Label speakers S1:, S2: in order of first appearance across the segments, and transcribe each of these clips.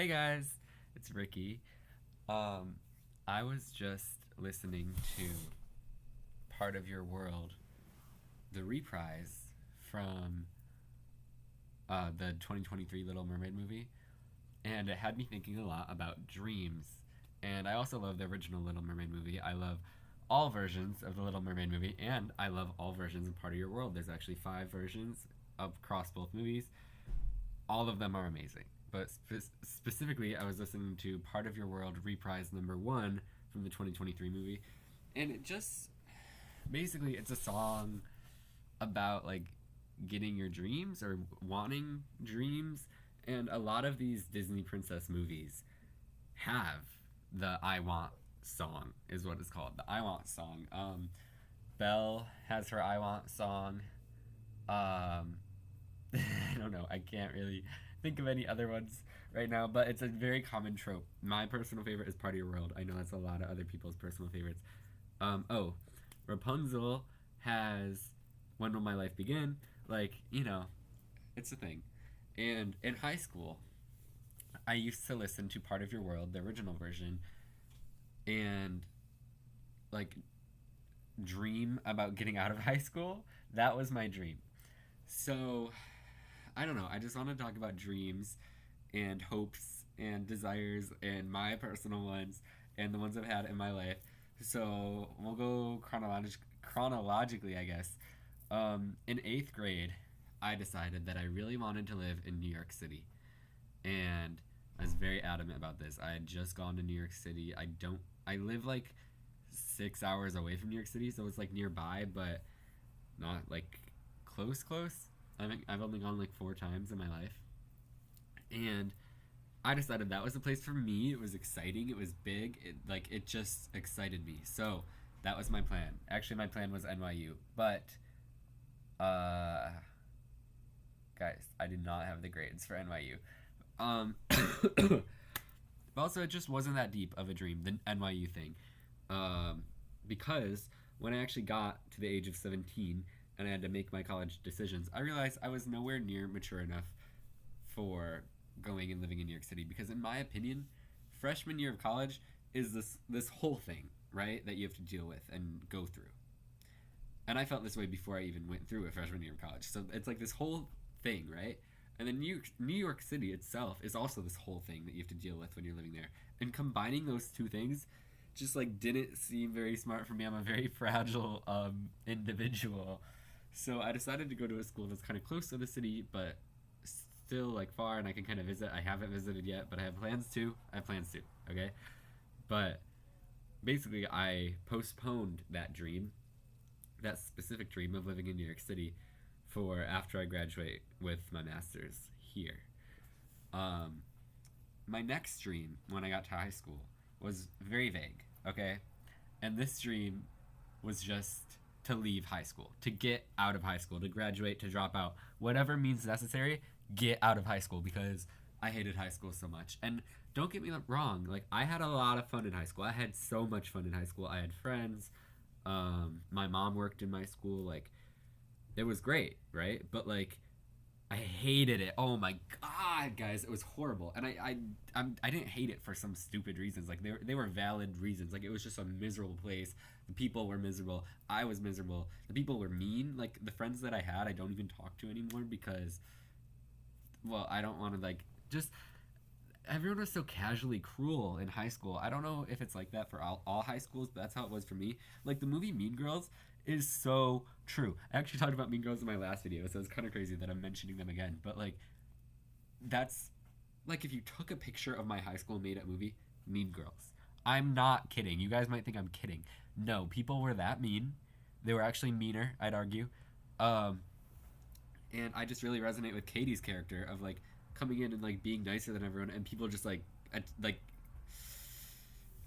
S1: Hey guys, it's Ricky. Um, I was just listening to Part of Your World, the reprise from the 2023 Little Mermaid movie, and it had me thinking a lot about dreams. And I also love the original Little Mermaid movie. I love all versions of the Little Mermaid movie, and I love all versions of Part of Your World. There's actually five versions across both movies. All of them are amazing. But specifically, I was listening to Part of Your World reprise number one from the 2023 movie, and it just basically it's a song about like getting your dreams or wanting dreams, and a lot of these Disney princess movies have the "I Want" song is what it's called, the "I Want" song. Belle has her "I Want" song. Um, I don't know. I can't really think of any other ones right now, but it's a very common trope. My personal favorite is Part of Your World. I know that's a lot of other people's personal favorites. Oh, Rapunzel has When Will My Life Begin? Like, it's a thing. And in high school, I used to listen to Part of Your World, the original version, and like dream about getting out of high school. That was my dream. So, I don't know. I just want to talk about dreams and hopes and desires and my personal ones and the ones I've had in my life. So we'll go chronologically, I guess. In eighth grade, I decided that I really wanted to live in New York City. And I was very adamant about this. I had just gone to New York City. I live like 6 hours away from New York City, so it's like nearby, but not like close. I've only gone like four times in my life, and I decided that was the place for me. It was exciting. It was big. It just excited me. So that was my plan. Actually, my plan was NYU, but uh, guys, I did not have the grades for NYU. But also, it just wasn't that deep of a dream, the NYU thing, um, because when I actually got to the age of 17 and I had to make my college decisions, I realized I was nowhere near mature enough for going and living in New York City, because in my opinion, freshman year of college is this whole thing, right, that you have to deal with and go through. And I felt this way before I even went through a freshman year of college. So it's like this whole thing, right? And then New York City itself is also this whole thing that you have to deal with when you're living there. And combining those two things just like didn't seem very smart for me. I'm a very fragile individual. So I decided to go to a school that's kind of close to the city, but still like far, and I can kind of visit. I haven't visited yet, but I have plans to. Okay, but basically, I postponed that specific dream of living in New York City, for after I graduate with my master's here. Um, my next dream when I got to high school was very vague. Okay, and this dream was just to leave high school, to get out of high school, to graduate, to drop out, whatever means necessary, get out of high school, because I hated high school so much. And don't get me wrong, like I had a lot of fun in high school. I had so much fun in high school. I had friends. My mom worked in my school. Like it was great, right? But like I hated it. Oh my god, guys, it was horrible. And I didn't hate it for some stupid reasons. Like they were valid reasons. Like it was just a miserable place. The people were miserable. I was miserable. The people were mean. Like the friends that I had, I don't even talk to anymore because, well, I don't want to like just. Everyone was so casually cruel in high school. I don't know if it's like that for all high schools, but that's how it was for me. Like the movie Mean Girls is so true. I actually talked about Mean Girls in my last video, so it's kind of crazy that I'm mentioning them again. But like, that's like if you took a picture of my high school and made a movie, Mean Girls. I'm not kidding. You guys might think I'm kidding. No, people were that mean. They were actually meaner, I'd argue. Um, and I just really resonate with Katie's character of like coming in and like being nicer than everyone, and people just like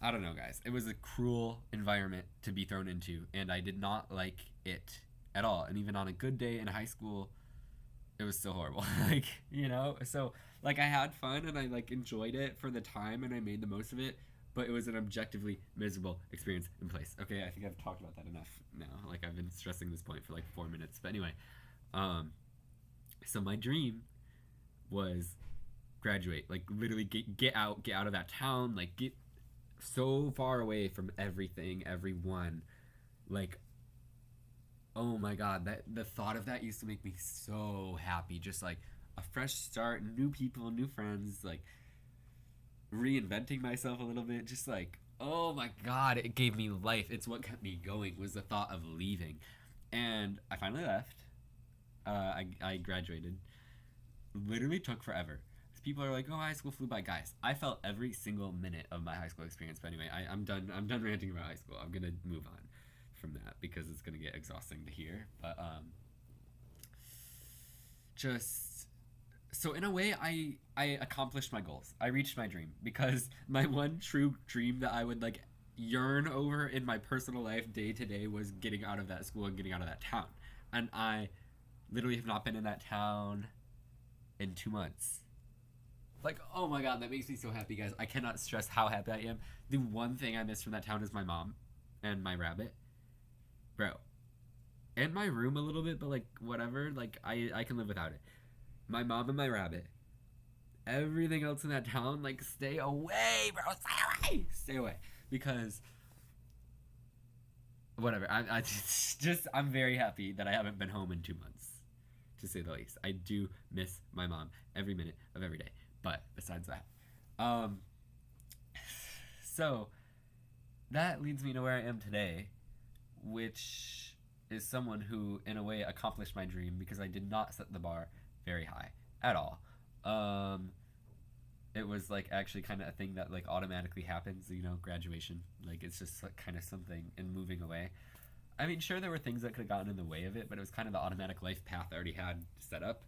S1: I don't know, guys. It was a cruel environment to be thrown into, and I did not like it at all. And even on a good day in high school, it was still horrible. Like, so like I had fun and I like enjoyed it for the time and I made the most of it, but it was an objectively miserable experience in place. Okay, I think I've talked about that enough now. Like I've been stressing this point for like 4 minutes. But anyway, um, so my dream was graduate. Like literally get out of that town. Like get so far away from everything, everyone. Like, oh my god, that the thought of that used to make me so happy. Just like a fresh start, new people, new friends, like reinventing myself a little bit. Just like, oh my god, it gave me life. It's what kept me going was the thought of leaving. And I finally left. I graduated. Literally took forever. People are like, "Oh, high school flew by." Guys, I felt every single minute of my high school experience. But anyway, I'm done. I'm done ranting about high school. I'm gonna move on from that because it's gonna get exhausting to hear. But just so in a way, I accomplished my goals. I reached my dream because my one true dream that I would like yearn over in my personal life day to day was getting out of that school and getting out of that town. And I literally have not been in that town in 2 months. Like, oh my god, that makes me so happy, guys. I cannot stress how happy I am. The one thing I miss from that town is my mom and my rabbit. Bro. And my room a little bit, but like, whatever. Like, I can live without it. My mom and my rabbit. Everything else in that town, like, stay away, bro. Stay away. Stay away. Because, whatever. I'm very happy that I haven't been home in 2 months, to say the least. I do miss my mom every minute of every day. But besides that, so that leads me to where I am today, which is someone who, in a way, accomplished my dream because I did not set the bar very high at all. It was like actually kind of a thing that like automatically happens, you know, graduation. Like it's just like kind of something in moving away. I mean, sure, there were things that could have gotten in the way of it, but it was kind of the automatic life path I already had set up.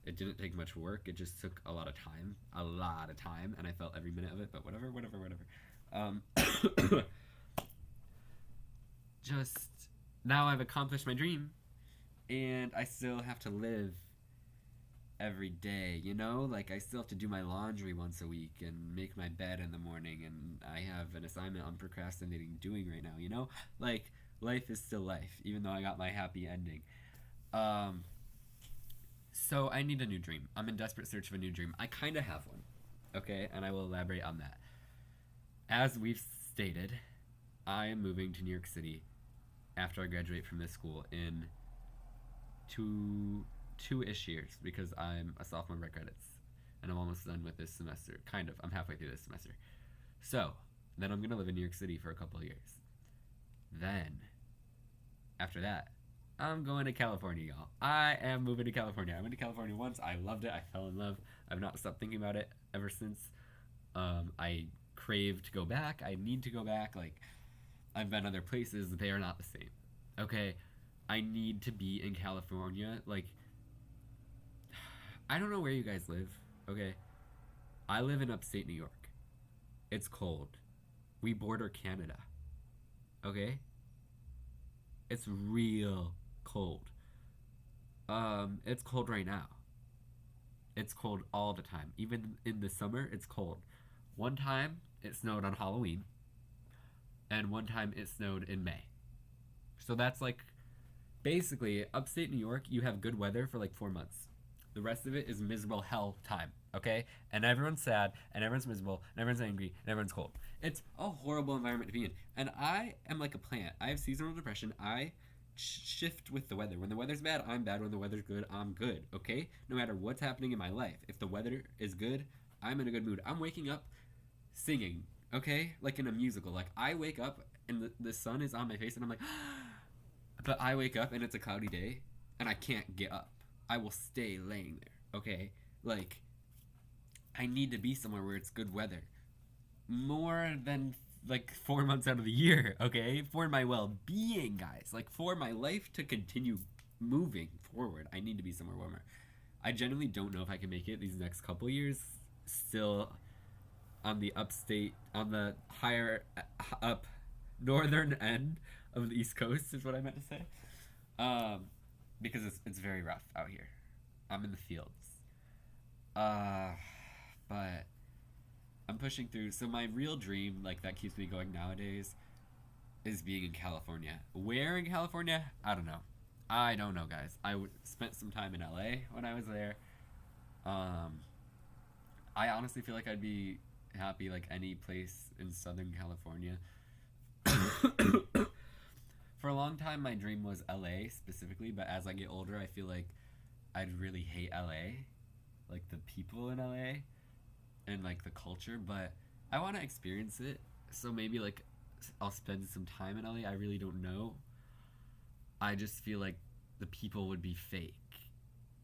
S1: It didn't take much work. It just took a lot of time, and I felt every minute of it. But whatever. Just now I've accomplished my dream, and I still have to live every day. You know, like I still have to do my laundry once a week and make my bed in the morning, and I have an assignment I'm procrastinating doing right now. You know, like life is still life, even though I got my happy ending. So I need a new dream. I'm in desperate search of a new dream. I kind of have one, okay? And I will elaborate on that. As we've stated, I am moving to New York City after I graduate from this school in two-ish years because I'm a sophomore by credits and I'm almost done with this semester. Kind of. I'm halfway through this semester. So then I'm going to live in New York City for a couple of years. Then, after that, I'm going to California, y'all. I am moving to California. I went to California once. I loved it. I fell in love. I've not stopped thinking about it ever since. I crave to go back. I need to go back. Like, I've been other places. They are not the same. Okay? I need to be in California. Like, I don't know where you guys live. Okay? I live in upstate New York. It's cold. We border Canada. Okay? It's real cold. It's cold right now. It's cold all the time. Even in the summer, it's cold. One time, it snowed on Halloween. And one time, it snowed in May. So that's like, basically, upstate New York, you have good weather for like 4 months. The rest of it is miserable hell time, okay? And everyone's sad, and everyone's miserable, and everyone's angry, and everyone's cold. It's a horrible environment to be in. And I am like a plant. I have seasonal depression. I shift with the weather. When the weather's bad, I'm bad. When the weather's good, I'm good, okay? No matter what's happening in my life. If the weather is good, I'm in a good mood. I'm waking up singing, okay? Like in a musical. Like I wake up and the sun is on my face and I'm like, but I wake up and it's a cloudy day and I can't get up. I will stay laying there, okay? Like, I need to be somewhere where it's good weather. More than like 4 months out of the year, okay? For my well-being, guys. Like for my life to continue moving forward, I need to be somewhere warmer. I genuinely don't know if I can make it these next couple years. Still on the upstate, on the higher up northern end of the East Coast is what I meant to say. Because it's very rough out here. I'm in the fields. But I'm pushing through. So my real dream, like that keeps me going nowadays, is being in California. Where in California? I don't know. I don't know, guys. Spent some time in LA when I was there. I honestly feel like I'd be happy like any place in Southern California. For a long time, my dream was LA specifically, but as I get older, I feel like I'd really hate LA, like the people in LA and like the culture, but I want to experience it. So maybe like I'll spend some time in LA. I really don't know. I just feel like the people would be fake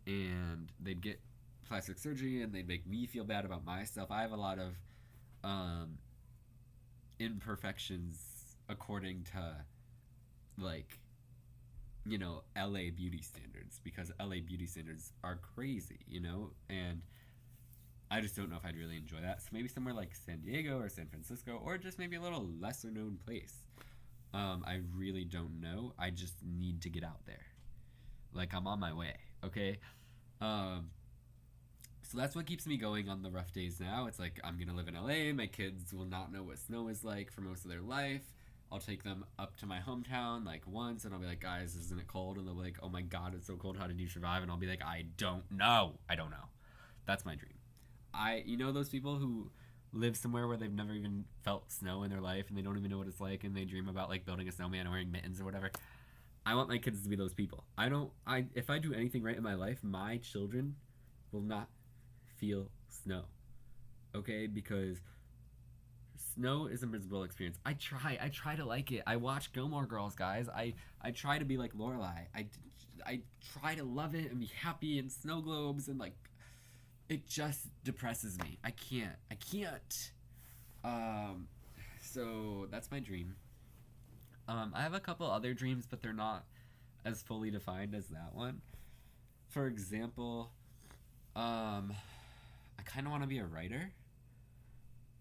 S1: and they'd get plastic surgery and they'd make me feel bad about myself. I have a lot of um, imperfections according to like LA beauty standards because LA beauty standards are crazy, and I just don't know if I'd really enjoy that. So maybe somewhere like San Diego or San Francisco or just maybe a little lesser known place. I really don't know. I just need to get out there. Like I'm on my way. Okay. Um, so that's what keeps me going on the rough days now. It's like I'm gonna live in LA. My kids will not know what snow is like for most of their life. I'll take them up to my hometown like once, and I'll be like, "Guys, isn't it cold?" And they'll be like, "Oh my God, it's so cold. How did you survive?" And I'll be like, "I don't know. I don't know." That's my dream. Those people who live somewhere where they've never even felt snow in their life, and they don't even know what it's like, and they dream about like building a snowman and wearing mittens or whatever. I want my kids to be those people. I don't. I If I do anything right in my life, my children will not feel snow. Okay, because snow is a miserable experience. I try to like it. I watch Gilmore Girls, guys. I try to be like Lorelai. I try to love it and be happy in snow globes and like it just depresses me. I can't. Um, so that's my dream. I have a couple other dreams, but they're not as fully defined as that one. For example, I kind of want to be a writer,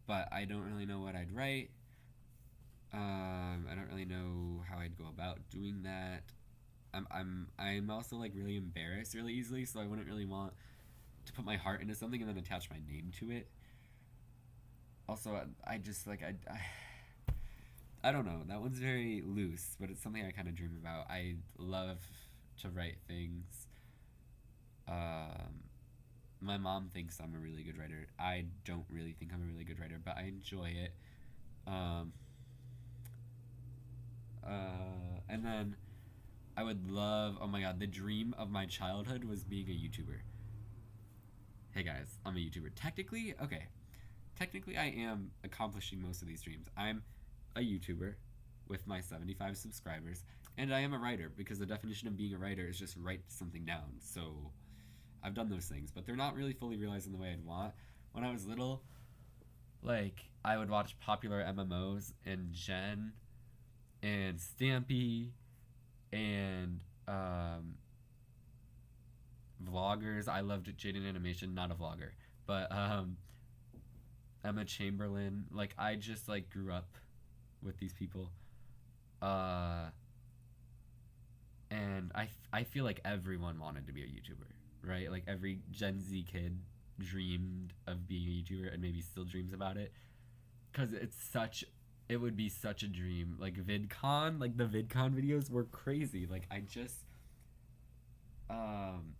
S1: but I don't really know what I'd write. I don't really know how I'd go about doing that. I'm also like really embarrassed really easily, so I wouldn't really want to put my heart into something and then attach my name to it. Also, I just like I don't know. That one's very loose, but it's something I kind of dream about. I love to write things. Um, my mom thinks I'm a really good writer. I don't really think I'm a really good writer, but I enjoy it. Um, and then I would love. Oh my god, the dream of my childhood was being a YouTuber. Hey guys, I'm a YouTuber. Technically, okay. Technically, I am accomplishing most of these dreams. I'm a YouTuber with my 75 subscribers, and I am a writer because the definition of being a writer is just write something down. So I've done those things, but they're not really fully realized in the way I'd want. When I was little, like I would watch popular MMOs and Gen and Stampy and vloggers. I loved Jaden Animation, not a vlogger, but Emma Chamberlain. Like I just like grew up with these people, uh, and I feel like everyone wanted to be a YouTuber, right? Like every Gen Z kid dreamed of being a YouTuber and maybe still dreams about it because it would be such a dream. Like VidCon, like the VidCon videos were crazy. Like I just um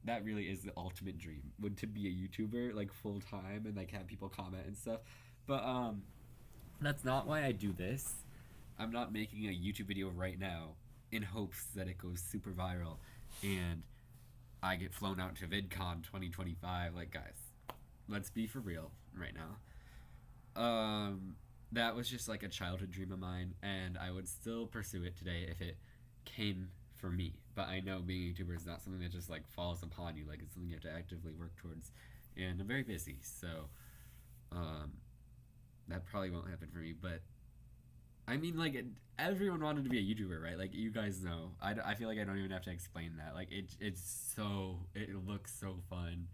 S1: that really is the ultimate dream would to be a YouTuber like full time and like have people comment and stuff. But that's not why I do this. I'm not making a YouTube video right now in hopes that it goes super viral and I get flown out to VidCon 2025. Like guys, let's be for real right now. That was just like a childhood dream of mine and I would still pursue it today if it came for me. But I know being a YouTuber is not something that just like falls upon you. Like it's something you have to actively work towards. And I'm very busy, so um, that probably won't happen for me. But I mean, like everyone wanted to be a YouTuber, right? Like you guys know. I feel like I don't even have to explain that. Like it looks so fun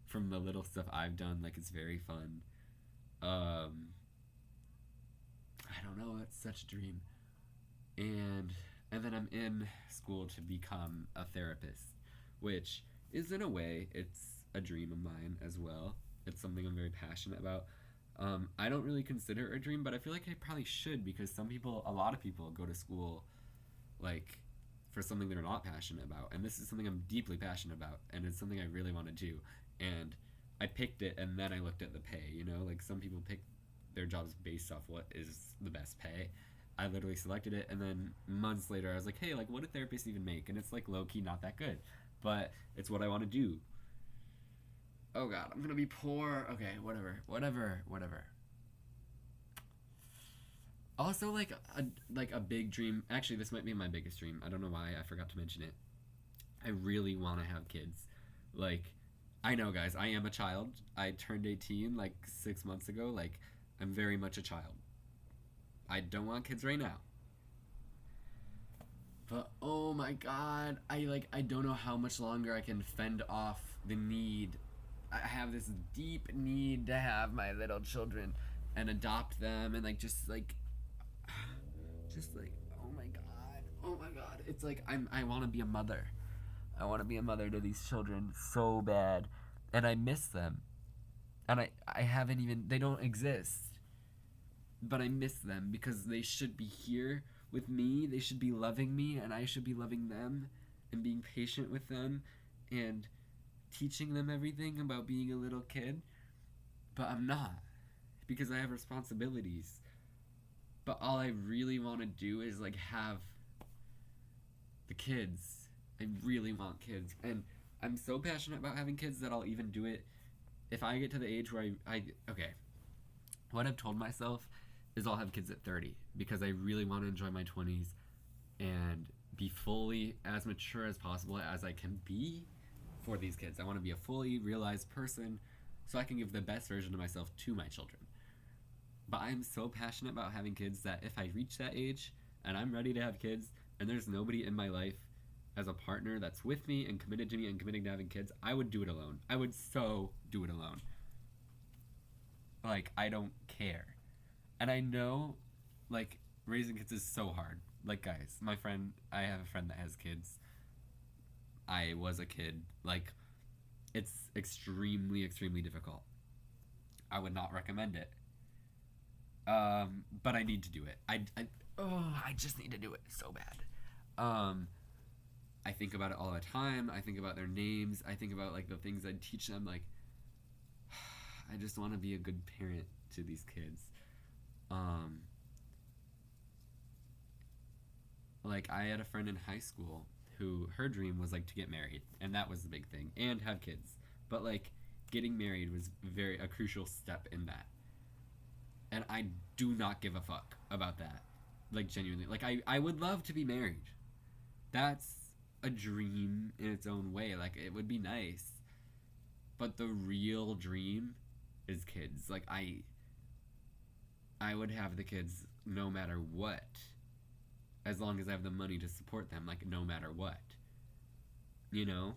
S1: from the little stuff I've done. Like it's very fun. Um, I don't know. It's such a dream. And then I'm in school to become a therapist, which is in a way it's a dream of mine as well. It's something I'm very passionate about. I don't really consider it a dream, but I feel like I probably should because a lot of people go to school like for something they're not passionate about, and this is something I'm deeply passionate about, and it's something I really want to do. And I picked it and then I looked at the pay. You know, like some people pick their jobs based off what is the best pay. I literally selected it, and then months later, I was like, hey, like, what do therapists even make? And it's like low key not that good, but it's what I want to do. Oh God, I'm gonna be poor. Okay, whatever. Also, like a big dream. Actually, this might be my biggest dream. I don't know why I forgot to mention it. I really want to have kids. Like, I know, guys, I am a child. I turned 18 like 6 months ago. Like, I'm very much a child. I don't want kids right now. But oh my God, I don't know how much longer I can fend off the need. I have this deep need to have my little children and adopt them and just like oh my God. It's like I want to be a mother. I want to be a mother to these children so bad, and I miss them. And I haven't even, they don't exist, but I miss them because they should be here with me. They should be loving me, and I should be loving them and being patient with them and teaching them everything about being a little kid. But I'm not because I have responsibilities. But all I really want to do is like have the kids. I really want kids. And I'm so passionate about having kids that I'll even do it if I get to the age where okay. What I've told myself is I'll have kids at 30 because I really want to enjoy my 20s and be fully as mature as possible as I can be for these kids. I want to be a fully realized person so I can give the best version of myself to my children. But I'm so passionate about having kids that if I reach that age and I'm ready to have kids and there's nobody in my life as a partner that's with me and committed to me and committing to having kids, I would do it alone. I would so do it alone. Like, I don't care. And I know, like, raising kids is so hard. Like, guys, I have a friend that has kids. I was a kid. Like, it's extremely, extremely difficult. I would not recommend it. But I need to do it. I just need to do it so bad. I think about it all the time. I think about their names. I think about like the things I'd teach them. Like, I just want to be a good parent to these kids. Um, like I had a friend in high school who her dream was like to get married, and that was the big thing, and have kids. But like getting married was very a crucial step in that. And I do not give a fuck about that. Like genuinely. Like I would love to be married. That's a dream in its own way. Like it would be nice. But the real dream is kids. Like I would have the kids no matter what. As long as I have the money to support them, like no matter what. You know?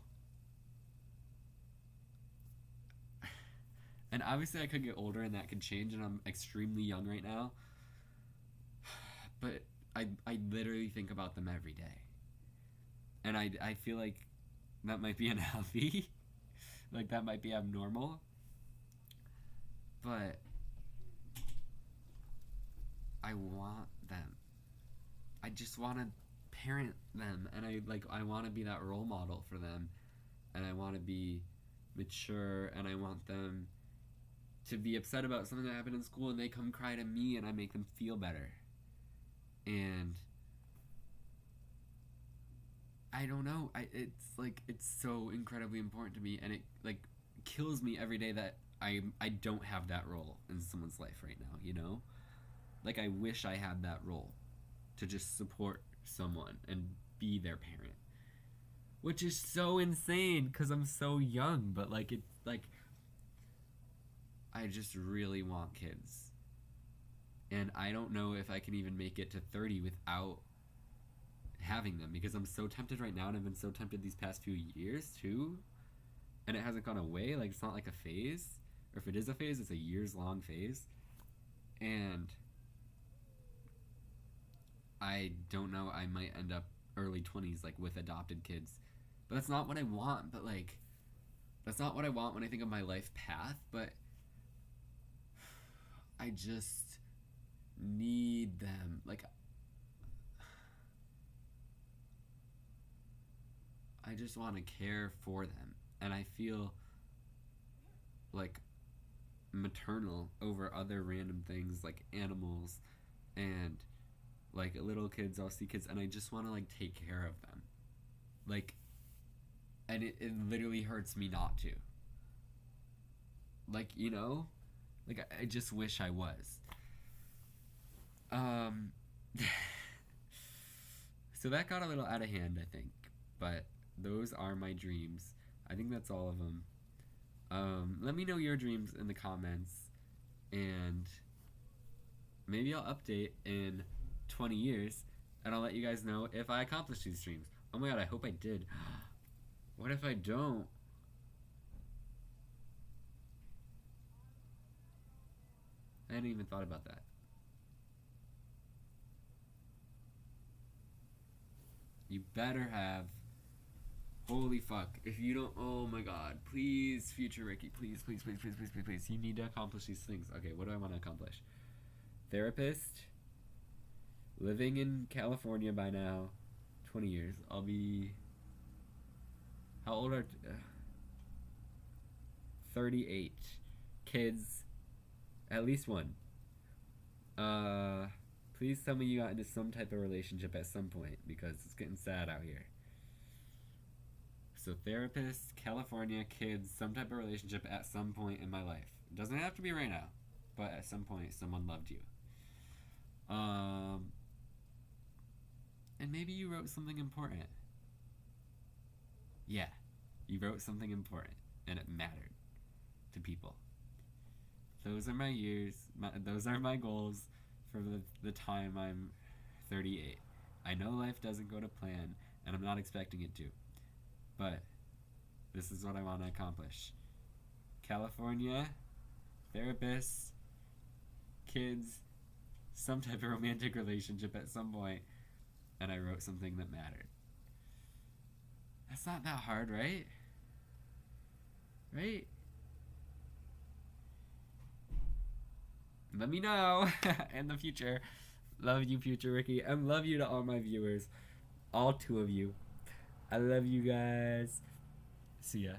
S1: And obviously I could get older and that could change, and I'm extremely young right now. But I literally think about them every day. And I feel like that might be unhealthy. Like that might be abnormal. But I want them. I just want to parent them, and I want to be that role model for them, and I want to be mature, and I want them to be upset about something that happened in school and they come cry to me and I make them feel better. And I don't know. It's so incredibly important to me, and it like kills me every day that I don't have that role in someone's life right now, you know? Like I wish I had that role to just support someone and be their parent. Which is so insane cuz I'm so young, but like it's like I just really want kids. And I don't know if I can even make it to 30 without having them, because I'm so tempted right now, and I've been so tempted these past few years too. And it hasn't gone away. Like it's not like a phase. Or if it is a phase, it's a years long phase. And I don't know, I might end up early 20s like with adopted kids. But that's not what I want, but like that's not what I want when I think of my life path, but I just need them. Like I just want to care for them. And I feel like maternal over other random things like animals and like little kids. I'll see kids and I just want to like take care of them. Like, and it literally hurts me not to. Like, like I just wish I was. Um, so that got a little out of hand, I think. But those are my dreams. I think that's all of them. Let me know your dreams in the comments, and maybe I'll update in 20 years, and I'll let you guys know if I accomplished these dreams. Oh my god, I hope I did. What if I don't? I hadn't even thought about that. You better have. Holy fuck. If you don't, oh my god. Please, future Ricky. Please, please, please, please, please, please, please. You need to accomplish these things. Okay, what do I want to accomplish? Therapist. Living in California by now. 20 years. I'll be. How old are. 38. Kids. At least one. Please tell me you got into some type of relationship at some point because it's getting sad out here. So, therapist, California, kids, some type of relationship at some point in my life. It doesn't have to be right now, but at some point, someone loved you. And maybe you wrote something important. Yeah, you wrote something important, and it mattered to people. Those are my years. Those are my goals for the time I'm 38. I know life doesn't go to plan, and I'm not expecting it to. But this is what I want to accomplish. California, therapists, kids, some type of romantic relationship at some point, and I wrote something that mattered. That's not that hard, right? Right? Let me know in the future. Love you, future Ricky, and love you to all my viewers. All two of you. I love you guys. See ya.